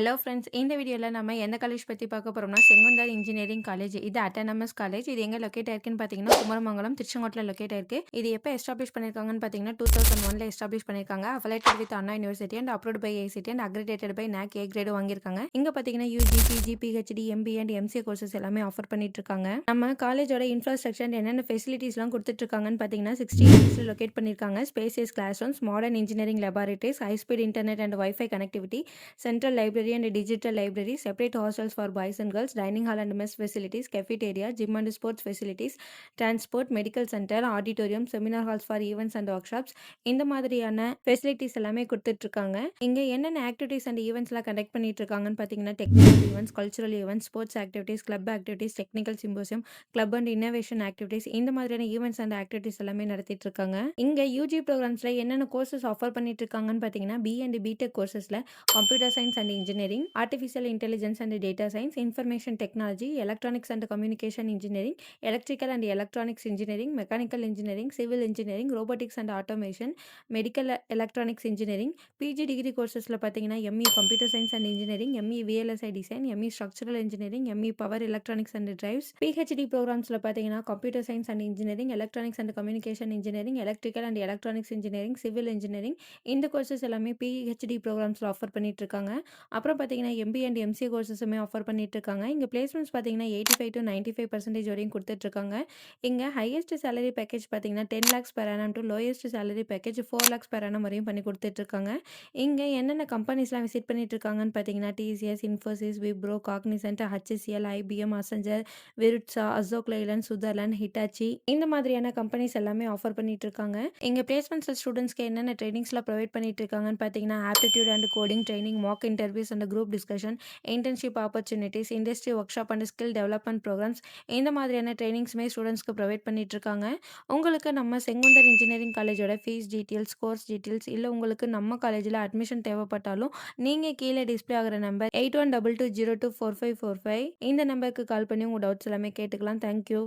Hello friends. இந்த வீடியோல நம்ம எந்த காலேஜ் பத்தி பார்க்க போறோம்னா, செங்குந்தர் இன்ஜினியரிங் காலேஜ். இது அட்டானமஸ் காலேஜ். இது எங்க லொக்கேட் ஆயிருக்குன்னு பார்த்தீங்கன்னா, குமரமங்கலம், திருச்செங்கோட்டுல லொக்கேட் ஆயிருக்கு. இது எப்ப எஸ்டாப்ளிஷ் பண்ணியிருக்காங்கன்னு பார்த்தீங்கன்னா, 2001ல எஸ்டாப்ளிஷ் பண்ணியிருக்காங்க. Affiliated with Anna university and approved by ICT and accredited by NAC A grade வாங்கியிருக்காங்க. இங்க பார்த்தீங்கன்னா, UG, PG, PhD, MBA and MCA courses எல்லாமே ஆஃபர் பண்ணிட்டு இருக்காங்க. நம்ம காலேஜோட இன்ஃப்ராஸ்ட்ரக்சர் என்னென்ன ஃபெசிலிட்டிஸ்லாம் குடுத்துட்டு இருக்காங்கன்னு பார்த்தீங்கன்னா, 60 ஏக்கர்ஸ்ல லொக்கேட் பண்ணியிருக்காங்க. Spacious class rooms, modern engineering laboratories, high speed internet and wifi connectivity, central library and digital library, separate hostels for boys and girls, dining hall and mess facilities, cafeteria, gym and sports facilities, transport, medical center, auditorium, seminar halls for events and workshops. இந்த மாதிரியான facilities எல்லாமே கொடுத்துட்டு இருக்காங்க. இங்க என்னென்ன activities and ஈவெண்ட்ஸ்லாம் conduct பண்ணிட்டு இருக்காங்கன்னு பார்த்தீங்கன்னா, technical events, cultural events, sports activities, club activities, technical symposium, club and innovation activities, இந்த மாதிரியான ஈவெண்ட்ஸ் அண்ட் ஆக்டிவிட்டீஸ் எல்லாமே நடத்திட்டு இருக்காங்க. இங்க யூஜி ப்ரோக்ராம்ஸ்ல என்னென்ன கோர்சஸ் ஆஃபர் பண்ணிட்டு இருக்காங்கன்னு பார்த்தீங்கன்னா, பி அண்ட் பிடெக் கோர்சஸ்ல computer science and engineering, artificial intelligence and data science, information technology, electronics and communication engineering, electrical and electronics engineering, mechanical engineering, civil engineering, robotics and automation, medical electronics engineering. PG degree கோர்சஸில் பார்த்தீங்கன்னா ME computer science and engineering, ME VLSI design, ME structural engineering, ME power electronics and drives. PhD ப்ரோக்ராம்ஸில் பார்த்தீங்கன்னா computer science and engineering, electronics and communication engineering, electrical and electronics engineering, civil engineering. இந்த courses எல்லாமே PhD ப்ரோக்ராம்ஸில் offer பண்ணிட்டு இருக்காங்க. அப்புறம் பார்த்தீங்கன்னா MBA and MCA கோர்சஸுமே offer பண்ணிட்டு இருக்காங்க. இங்கே பிளேஸ்மெண்ட்ஸ் பார்த்தீங்கன்னா 85 to 95% வரையும் கொடுத்துட்ருக்காங்க. இங்கே ஹையஸ்ட் சேலரி பேக்கேஜ் பார்த்தீங்கன்னா 10 lakhs per annum to lowest salary package 4 lakhs per annum வரையும் பண்ணி கொடுத்துட்ருக்காங்க. இங்கே என்னென்ன கம்பெனிஸ்லாம் விசிட் பண்ணிட்டு இருக்காங்கன்னு பார்த்தீங்கன்னா, TCS, Infosys, Wipro, Cognizant, HCL, IBM, Accenture, Virtusa, Ashok Leyland, Sutherland, Hitachi, இந்த மாதிரியான கம்பெனிஸ் எல்லாமே ஆஃபர் பண்ணிட்டு இருக்காங்க. இங்கே பிளேஸ்மெண்ட்ஸ் ஸ்டூடெண்ட்ஸ்க்கு என்னென்ன ட்ரைனிங்ஸ்லாம் ப்ரொவைட் பண்ணிட்டு இருக்காங்கன்னு பார்த்தீங்கன்னா, aptitude and coding training, mock interviews and group discussion, internship opportunities, industry workshop and skill development programs, இந்த மாதிரியான ட்ரைனிங்ஸுமே ஸ்டூடெண்ட்ஸ்க்கு ப்ரொவைட் பண்ணிட்டு இருக்காங்க. உங்களுக்கு நம்ம செங்குந்தர் இன்ஜினியரிங் காலேஜோட ஃபீஸ் டீட்டெயில்ஸ், கோர்ஸ் டீட்டெயில்ஸ், இல்லை உங்களுக்கு நம்ம காலேஜில் அட்மிஷன் தேவைப்பட்டாலும் நீங்கள் கீழே டிஸ்பிளே ஆகிற நம்பர் 8122024545 இந்த நம்பருக்கு கால் பண்ணி உங்கள் டவுட்ஸ் எல்லாமே கேட்டுக்கலாம். தேங்க்யூ.